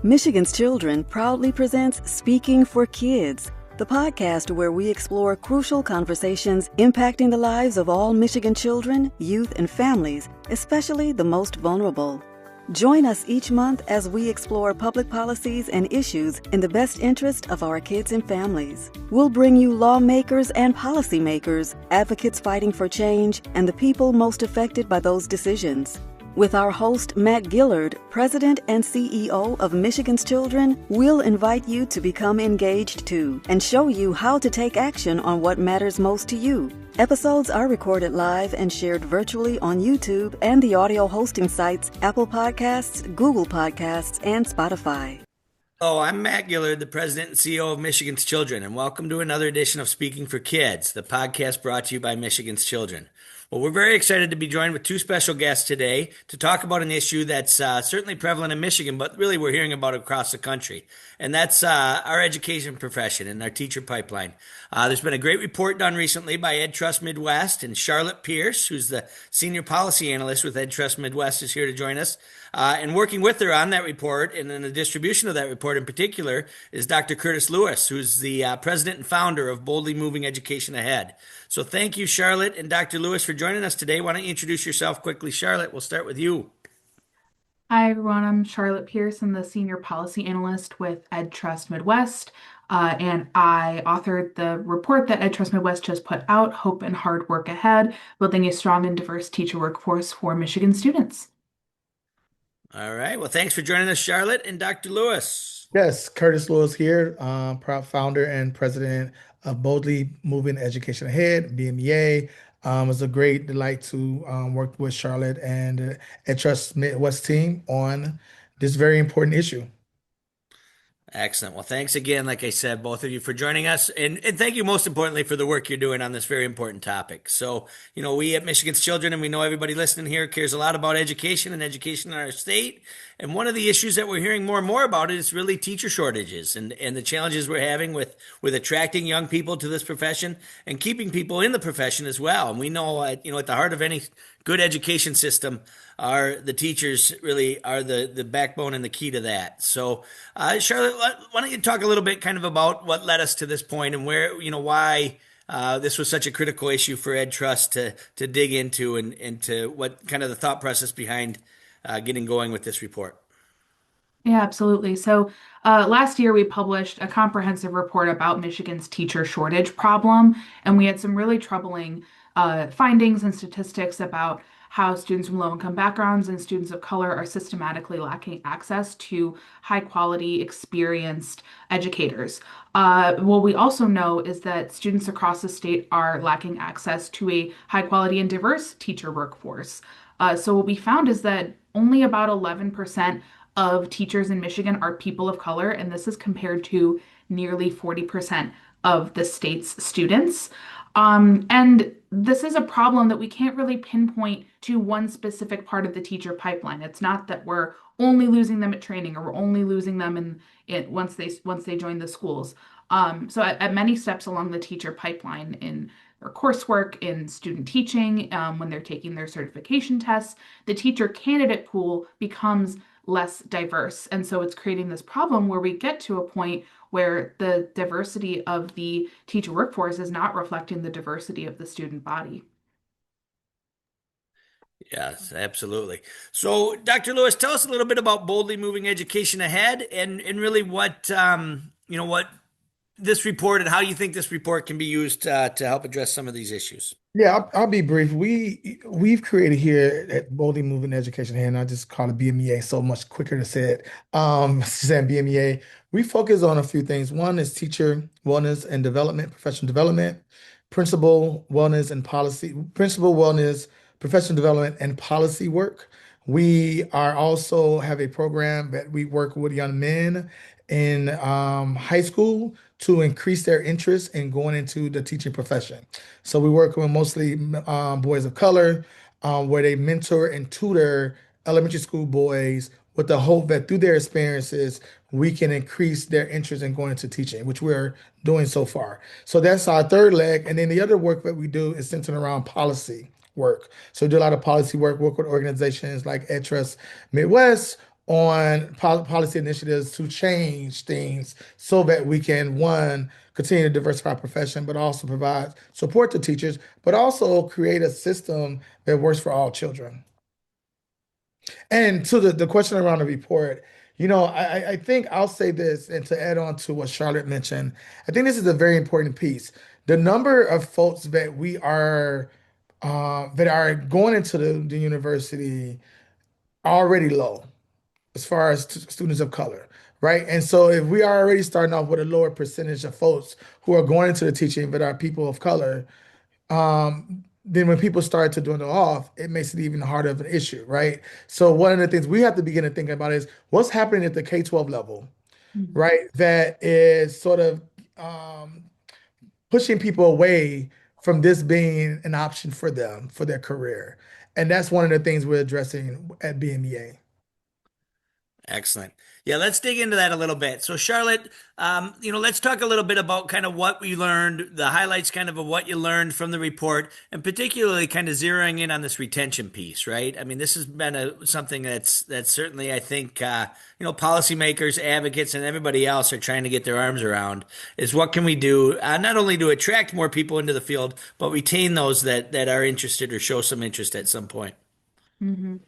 Michigan's Children proudly presents Speaking for Kids, the podcast where we explore crucial conversations impacting the lives of all Michigan children, youth, and families, especially the most vulnerable. Join us each month as we explore public policies and issues in the best interest of our kids and families. We'll bring you lawmakers and policymakers, advocates fighting for change, and the people most affected by those decisions. With our host, Matt Gillard, President and CEO of Michigan's Children, we'll invite you to become engaged too and show you how to take action on what matters most to you. Episodes are recorded live and shared virtually on YouTube and the audio hosting sites Apple Podcasts, Google Podcasts, and Spotify. Hello, I'm Matt Gillard, the President and CEO of Michigan's Children, and welcome to another edition of Speaking for Kids, the podcast brought to you by Michigan's Children. Well, we're very excited to be joined with two special guests today to talk about an issue that's certainly prevalent in Michigan, but really we're hearing about it across the country, and that's our education profession and our teacher pipeline. There's been a great report done recently by EdTrust Midwest, and Charlotte Pierce, who's the Senior Policy Analyst with EdTrust Midwest, is here to join us. And working with her on that report and in the distribution of that report in particular is Dr. Curtis Lewis, who's the president and founder of Boldly Moving Education Ahead. So thank you, Charlotte and Dr. Lewis, for joining us today. Why don't you introduce yourself quickly? Charlotte, we'll start with you. Hi, everyone. I'm Charlotte Pierce. I'm the Senior Policy Analyst with EdTrust Midwest, and I authored the report that EdTrust Midwest just put out, Hope and Hard Work Ahead, Building a Strong and Diverse Teacher Workforce for Michigan Students. All right. Well, thanks for joining us, Charlotte and Dr. Lewis. Yes, Curtis Lewis here, proud founder and president of Boldly Moving Education Ahead, BMEA. It's a great delight to work with Charlotte and the EdTrust Midwest team on this very important issue. Excellent. Well, thanks again, like I said, both of you for joining us. And thank you most importantly for the work you're doing on this very important topic. So, we at Michigan's Children, and we know everybody listening here cares a lot about education and education in our state. And one of the issues that we're hearing more and more about is really teacher shortages and the challenges we're having with attracting young people to this profession and keeping people in the profession as well. And we know, at the heart of any good education system are the teachers, really are the backbone and the key to that. So, Charlotte, why don't you talk a little bit kind of about what led us to this point and where, why this was such a critical issue for EdTrust to dig into and to what kind of the thought process behind getting going with this report. Yeah, absolutely. So last year, we published a comprehensive report about Michigan's teacher shortage problem, and we had some really troubling findings and statistics about how students from low-income backgrounds and students of color are systematically lacking access to high-quality, experienced educators. What we also know is that students across the state are lacking access to a high-quality and diverse teacher workforce. So what we found is that only about 11% of teachers in Michigan are people of color, and this is compared to nearly 40% of the state's students. And this is a problem that we can't really pinpoint to one specific part of the teacher pipeline. It's not that we're only losing them at training or we're only losing them once they join the schools. So at many steps along the teacher pipeline in their coursework, in student teaching, when they're taking their certification tests, the teacher candidate pool becomes less diverse. And so it's creating this problem where we get to a point where the diversity of the teacher workforce is not reflecting the diversity of the student body. Yes, absolutely. So, Dr. Lewis, tell us a little bit about Boldly Moving Education Ahead and really what this report and how you think this report can be used to help address some of these issues. Yeah, I'll be brief. We've created here at Boldly Moving Education Ahead, and I just call it BMEA, so much quicker to say it. Saying BMEA, we focus on a few things. One is teacher wellness and development, professional development, principal wellness, professional development, and policy work. We are also have a program that we work with young men in high school to increase their interest in going into the teaching profession. So we work with mostly boys of color, where they mentor and tutor elementary school boys with the hope that through their experiences, we can increase their interest in going into teaching, which we're doing so far. So that's our third leg. And then the other work that we do is centered around policy work. So we do a lot of policy work with organizations like EdTrust Midwest on policy initiatives to change things so that we can, one, continue to diversify our profession, but also provide support to teachers, but also create a system that works for all children. And to the question around the report, I think I'll say this, and to add on to what Charlotte mentioned, I think this is a very important piece. The number of folks that are going into the university are already low as far as students of color, right? And so if we are already starting off with a lower percentage of folks who are going into the teaching but are people of color, then when people start to dwindle off, it makes it even harder of an issue, right? So one of the things we have to begin to think about is what's happening at the K-12 level, Mhm. right? That is sort of um, pushing people away from this being an option for them for their career. And that's one of the things we're addressing at BMEA. Excellent. Yeah, let's dig into that a little bit. So, Charlotte, let's talk a little bit about kind of what we learned, the highlights kind of what you learned from the report, and particularly kind of zeroing in on this retention piece, right? I mean, this has been something that's certainly, I think, policymakers, advocates, and everybody else are trying to get their arms around is what can we do, not only to attract more people into the field, but retain those that are interested or show some interest at some point. Mhm.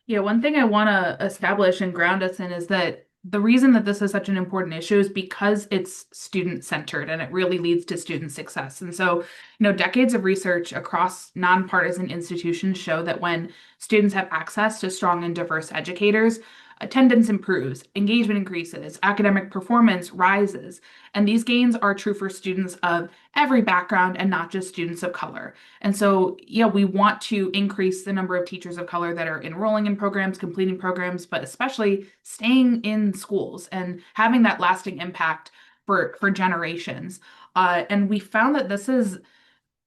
Yeah, one thing I want to establish and ground us in is that the reason that this is such an important issue is because it's student centered and it really leads to student success. And so, decades of research across nonpartisan institutions show that when students have access to strong and diverse educators, attendance improves, engagement increases, academic performance rises. And these gains are true for students of every background and not just students of color. And so, yeah, we want to increase the number of teachers of color that are enrolling in programs, completing programs, but especially staying in schools and having that lasting impact for generations. And we found that this is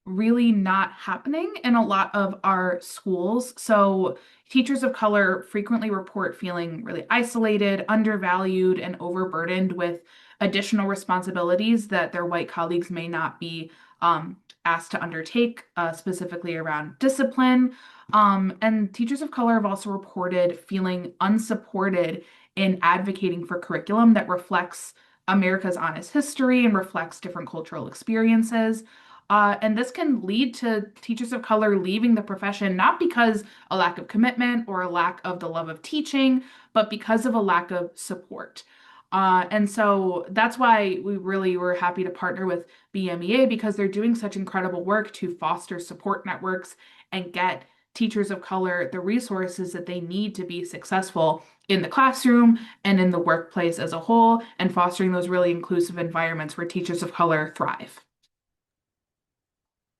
really not happening in a lot of our schools. So teachers of color frequently report feeling really isolated, undervalued, and overburdened with additional responsibilities that their white colleagues may not be asked to undertake, specifically around discipline. And teachers of color have also reported feeling unsupported in advocating for curriculum that reflects America's honest history and reflects different cultural experiences. And this can lead to teachers of color leaving the profession, not because a lack of commitment or a lack of the love of teaching, but because of a lack of support. And so that's why we really were happy to partner with BMEA because they're doing such incredible work to foster support networks and get teachers of color the resources that they need to be successful in the classroom and in the workplace as a whole, and fostering those really inclusive environments where teachers of color thrive.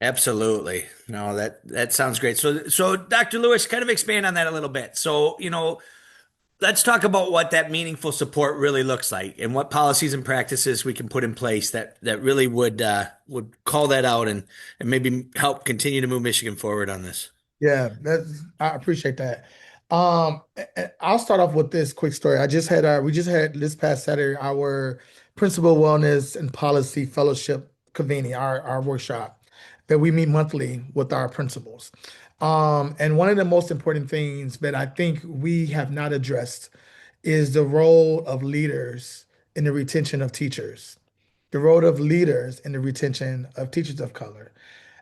Absolutely. No, that sounds great. So Dr. Lewis, kind of expand on that a little bit. So, let's talk about what that meaningful support really looks like and what policies and practices we can put in place that really would call that out and maybe help continue to move Michigan forward on this. Yeah, I appreciate that. I'll start off with this quick story. We just had this past Saturday our Principal Wellness and Policy Fellowship convening, our workshop that we meet monthly with our principals. And one of the most important things that I think we have not addressed is the role of leaders in the retention of teachers, the role of leaders in the retention of teachers of color.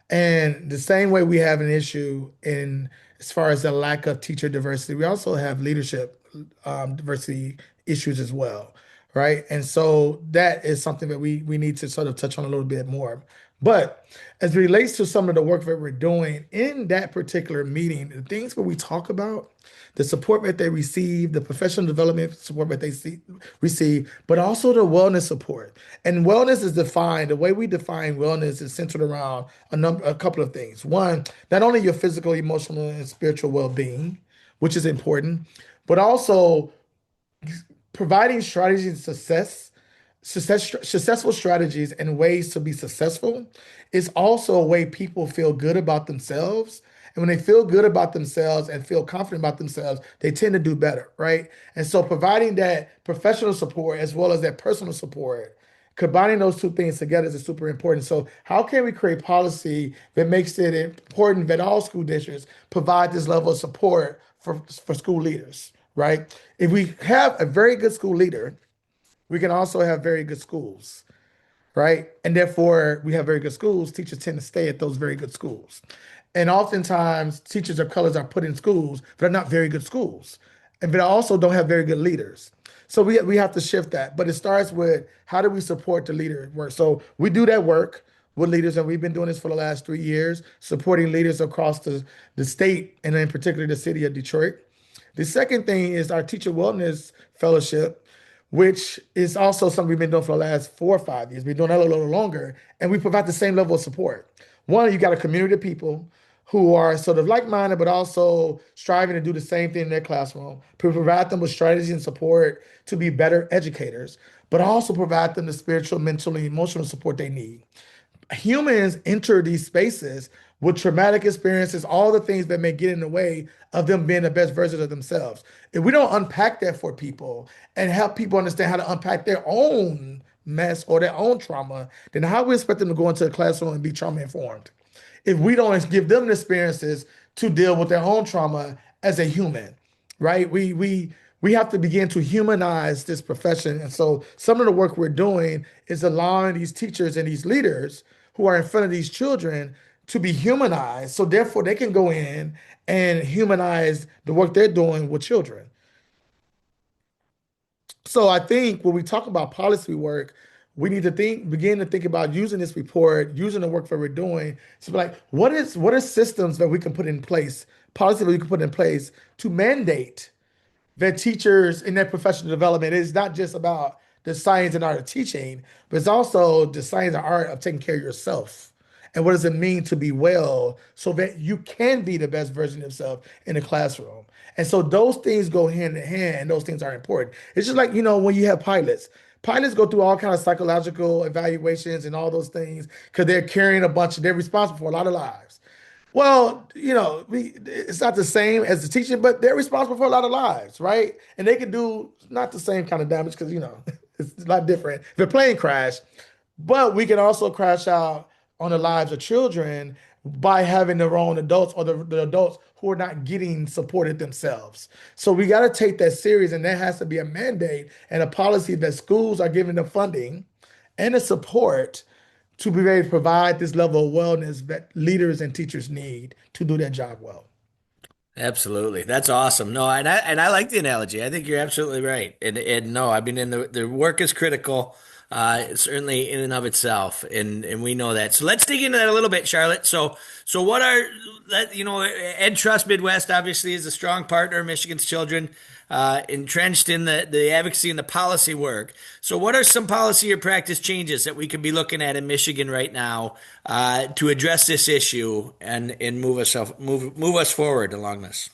And the same way we have an issue in as far as the lack of teacher diversity, we also have leadership diversity issues as well, right? And so that is something that we need to sort of touch on a little bit more. But as it relates to some of the work that we're doing in that particular meeting, the things that we talk about, the support that they receive, the professional development support that they receive, but also the wellness support. And wellness is defined, the way we define wellness is centered around a couple of things. One, not only your physical, emotional, and spiritual well-being, which is important, but also providing strategies of successful strategies and ways to be successful is also a way people feel good about themselves. And when they feel good about themselves and feel confident about themselves, they tend to do better, right? And so providing that professional support as well as that personal support, combining those two things together is super important. So how can we create policy that makes it important that all school districts provide this level of support for school leaders, right? If we have a very good school leader, we can also have very good schools, right? And therefore, we have very good schools. Teachers tend to stay at those very good schools. And oftentimes, teachers of colors are put in schools that are not very good schools, and but also don't have very good leaders. So we have to shift that. But it starts with how do we support the leader work? So we do that work with leaders, and we've been doing this for the last 3 years, supporting leaders across the state and in particular the city of Detroit. The second thing is our Teacher Wellness Fellowship, which is also something we've been doing for the last 4 or 5 years. We've been doing that a little longer, and we provide the same level of support. One, you got a community of people who are sort of like-minded, but also striving to do the same thing in their classroom. To provide them with strategy and support to be better educators, but also provide them the spiritual, mental, and emotional support they need. Humans enter these spaces with traumatic experiences, all the things that may get in the way of them being the best versions of themselves. If we don't unpack that for people and help people understand how to unpack their own mess or their own trauma, then how we expect them to go into a classroom and be trauma informed? If we don't give them the experiences to deal with their own trauma as a human, right? We have to begin to humanize this profession. And so some of the work we're doing is allowing these teachers and these leaders who are in front of these children to be humanized. So therefore they can go in and humanize the work they're doing with children. So I think when we talk about policy work, we need to begin to think about using this report, using the work that we're doing. So like, what are systems that we can put in place, policy that we can put in place to mandate that teachers in their professional development is not just about the science and art of teaching, but it's also the science and art of taking care of yourself. And what does it mean to be well so that you can be the best version of yourself in the classroom? And so those things go hand in hand, and those things are important. It's just like, when you have pilots. Pilots go through all kinds of psychological evaluations and all those things because they're carrying they're responsible for a lot of lives. Well, it's not the same as the teacher, but they're responsible for a lot of lives, right? And they can do not the same kind of damage because, it's a lot different. If a plane crash, but we can also crash out on the lives of children by having their own adults or the adults who are not getting supported themselves. So we got to take that serious, and there has to be a mandate and a policy that schools are giving the funding and the support to be able to provide this level of wellness that leaders and teachers need to do their job well. Absolutely. That's awesome. No, and I like the analogy. I think you're absolutely right. And no, I mean, and the work is critical, certainly in and of itself, and we know that. So let's dig into that a little bit, Charlotte. So what are that? EdTrust Midwest obviously is a strong partner of Michigan's Children, entrenched in the advocacy and the policy work. So what are some policy or practice changes that we could be looking at in Michigan right now to address this issue and move us forward along this?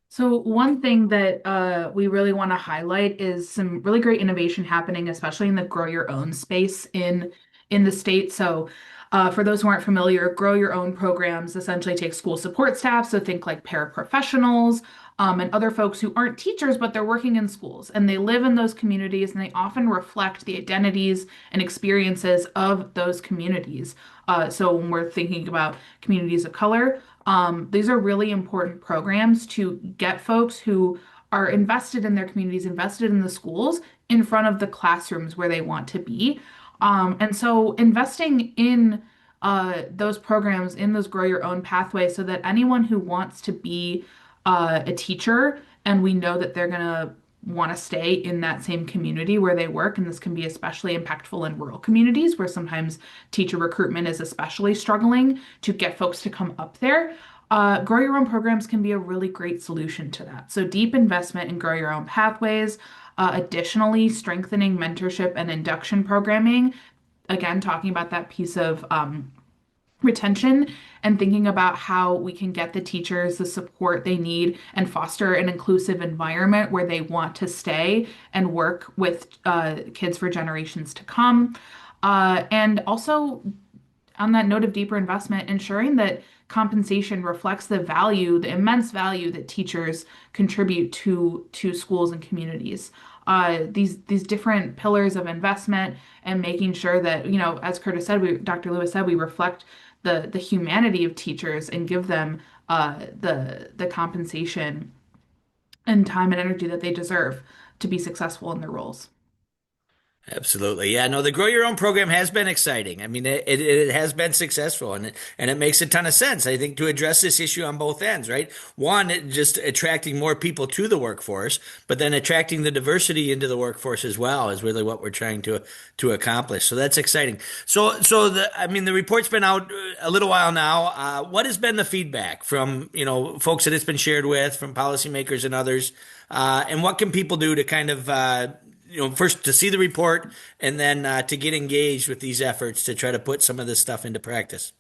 So one thing that we really want to highlight is some really great innovation happening, especially in the grow your own space in the state. So for those who aren't familiar, grow your own programs essentially take school support staff. So think like paraprofessionals and other folks who aren't teachers, but they're working in schools and they live in those communities and they often reflect the identities and experiences of those communities. So when we're thinking about communities of color, these are really important programs to get folks who are invested in their communities, invested in the schools, in front of the classrooms where they want to be. And so investing in those programs, in those grow your own pathways, so that anyone who wants to be a teacher, and we know that they're going to want to stay in that same community where they work, and this can be especially impactful in rural communities where sometimes teacher recruitment is especially struggling to get folks to come up there. Grow your own programs can be a really great solution to that. So deep investment in grow your own pathways. Additionally, strengthening mentorship and induction programming. Again, talking about that piece of retention and thinking about how we can get the teachers the support they need and foster an inclusive environment where they want to stay and work with kids for generations to come. And also, on that note of deeper investment, ensuring that compensation reflects the value, the immense value that teachers contribute to schools and communities. These different pillars of investment and making sure that, as Curtis said, Dr. Lewis said, we reflect the humanity of teachers and give them the compensation and time and energy that they deserve to be successful in their roles. Absolutely. Yeah, no, the Grow Your Own program has been exciting. I mean, it has been successful and it makes a ton of sense, I think, to address this issue on both ends, right? One, just attracting more people to the workforce, but then attracting the diversity into the workforce as well is really what we're trying to accomplish. So that's exciting. I mean, the report's been out a little while now. What has been the feedback from, folks that it's been shared with, from policymakers and others? And what can people do to kind of first to see the report and then to get engaged with these efforts to try to put some of this stuff into practice.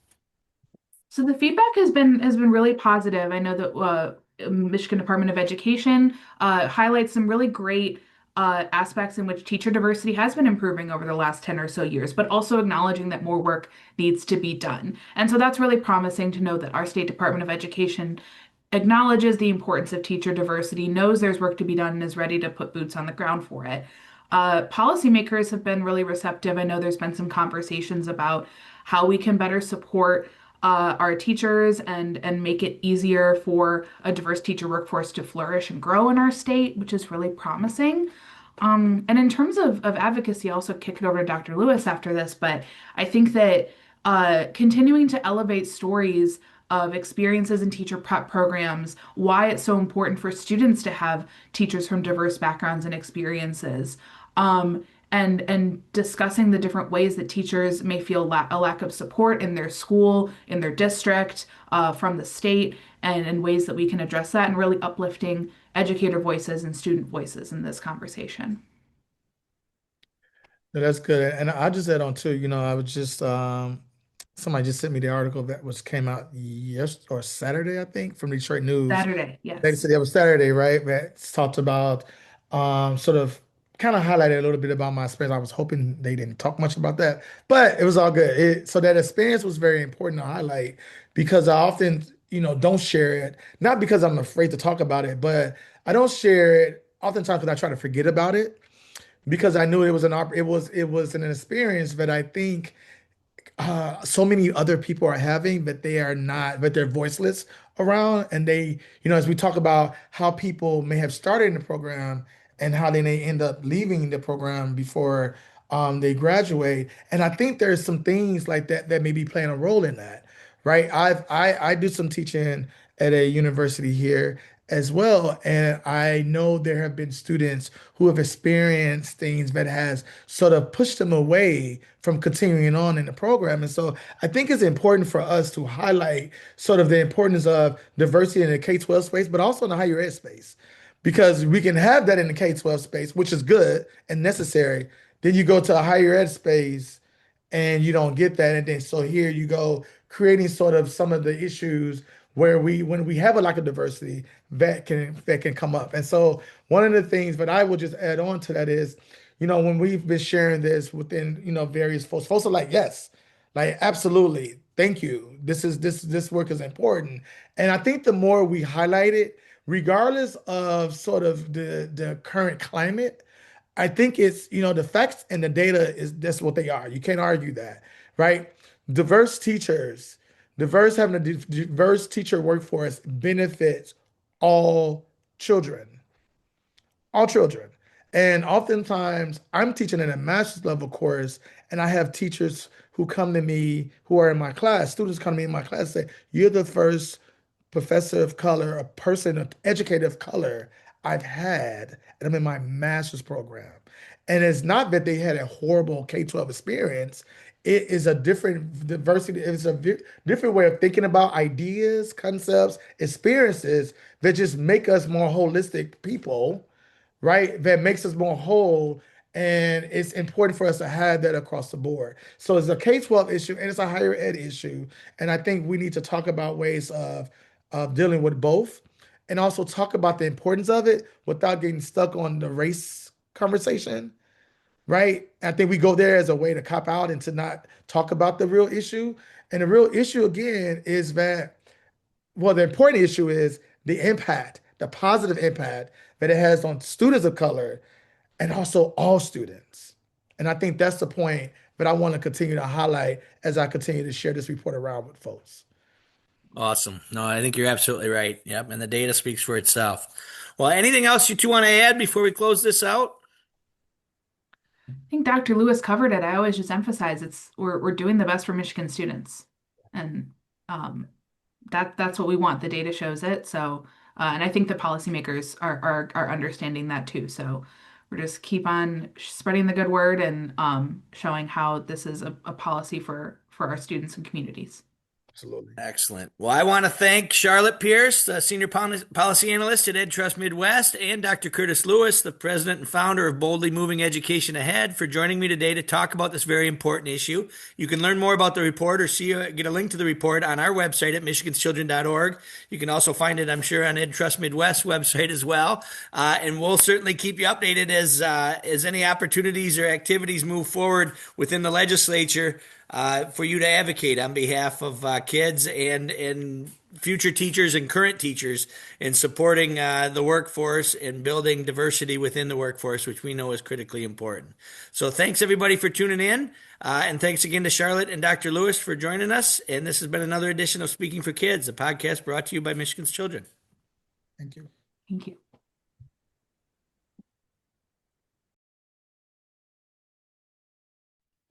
So the feedback has been really positive. I know that Michigan Department of Education highlights some really great aspects in which teacher diversity has been improving over the last 10 or so years, but also acknowledging that more work needs to be done. And so that's really promising to know that our State Department of Education acknowledges the importance of teacher diversity, knows there's work to be done, and is ready to put boots on the ground for it. Policymakers have been really receptive. I know there's been some conversations about how we can better support our teachers and make it easier for a diverse teacher workforce to flourish and grow in our state, which is really promising. And in terms of advocacy, I'll also kick it over to Dr. Lewis after this, but I think that continuing to elevate stories of experiences in teacher prep programs, why it's so important for students to have teachers from diverse backgrounds and experiences, and discussing the different ways that teachers may feel a lack of support in their school, in their district, from the state, and ways that we can address that, and really uplifting educator voices and student voices in this conversation. No, that's good. And I just add on too, I was just somebody just sent me the article that came out yesterday or Saturday, I think, from Detroit News. Saturday, They yes. said it was Saturday, right? That talked about sort of kind of highlighted a little bit about my experience. I was hoping they didn't talk much about that, but it was all good. So that experience was very important to highlight because I often, don't share it, not because I'm afraid to talk about it, but I don't share it oftentimes because I try to forget about it because I knew it was it was an experience that I think so many other people are having, but they are not, but they're voiceless around. And they, as we talk about how people may have started in the program and how they may end up leaving the program before they graduate. And I think there's some things like that that may be playing a role in that, right? I do some teaching at a university here as well, and I know there have been students who have experienced things that has sort of pushed them away from continuing on in the program. And so I think it's important for us to highlight sort of the importance of diversity in the K-12 space, but also in the higher ed space, because we can have that in the K-12 space, which is good and necessary. Then you go to a higher ed space and you don't get that. And then so here you go creating sort of some of the issues where when we have a lack of diversity that can come up. And so one of the things that I will just add on to that is, when we've been sharing this within, various folks are like, yes, like absolutely, thank you. This work is important. And I think the more we highlight it, regardless of sort of the current climate, I think it's, the facts and the data that's what they are. You can't argue that, right? Diverse teachers, having a diverse teacher workforce benefits all children, all children. And oftentimes I'm teaching in a master's level course, and I have teachers who come to me who are in my class, students come to me in my class and say, you're the first professor of color, a person, an educator of color I've had, and I'm in my master's program. And it's not that they had a horrible K-12 experience. It is a different diversity. It's a different way of thinking about ideas, concepts, experiences that just make us more holistic people, right? That makes us more whole. And it's important for us to have that across the board. So it's a K-12 issue and it's a higher ed issue. And I think we need to talk about ways of dealing with both and also talk about the importance of it without getting stuck on the race conversation, right? I think we go there as a way to cop out and to not talk about the real issue. And the real issue, again, is that, well, the important issue is the impact, the positive impact that it has on students of color and also all students. And I think that's the point that I want to continue to highlight as I continue to share this report around with folks. Awesome. No, I think you're absolutely right. Yep. And the data speaks for itself. Well, anything else you two want to add before we close this out? I think Dr. Lewis covered it. I always just emphasize we're doing the best for Michigan students, and um, that's what we want. The data shows it. So, and I think the policymakers are understanding that too. So, we're just keep on spreading the good word and showing how this is a policy for our students and communities. Absolutely. Excellent. Well, I want to thank Charlotte Pierce, the Senior Policy Analyst at EdTrust Midwest, and Dr. Curtis Lewis, the President and Founder of Boldly Moving Education Ahead, for joining me today to talk about this very important issue. You can learn more about the report or get a link to the report on our website at michiganschildren.org. You can also find it, I'm sure, on EdTrust Midwest website as well. And we'll certainly keep you updated as any opportunities or activities move forward within the legislature for you to advocate on behalf of kids and future teachers and current teachers in supporting the workforce and building diversity within the workforce, which we know is critically important. So thanks everybody for tuning in. And thanks again to Charlotte and Dr. Lewis for joining us. And this has been another edition of Speaking for Kids, a podcast brought to you by Michigan's Children. Thank you. Thank you.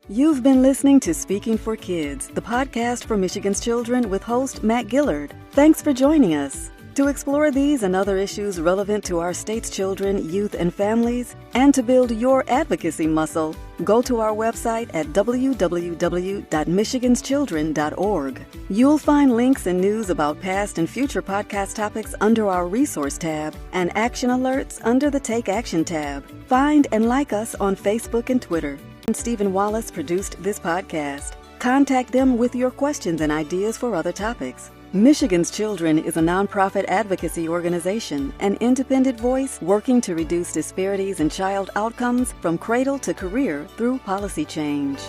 You've been listening to Speaking for Kids, the podcast for Michigan's Children with host Matt Gillard. Thanks for joining us. To explore these and other issues relevant to our state's children, youth, and families, and to build your advocacy muscle, go to our website at www.michiganschildren.org. You'll find links and news about past and future podcast topics under our Resource tab and action alerts under the Take Action tab. Find and like us on Facebook and Twitter. Stephen Wallace produced this podcast. Contact them with your questions and ideas for other topics. Michigan's Children is a nonprofit advocacy organization, an independent voice working to reduce disparities in child outcomes from cradle to career through policy change.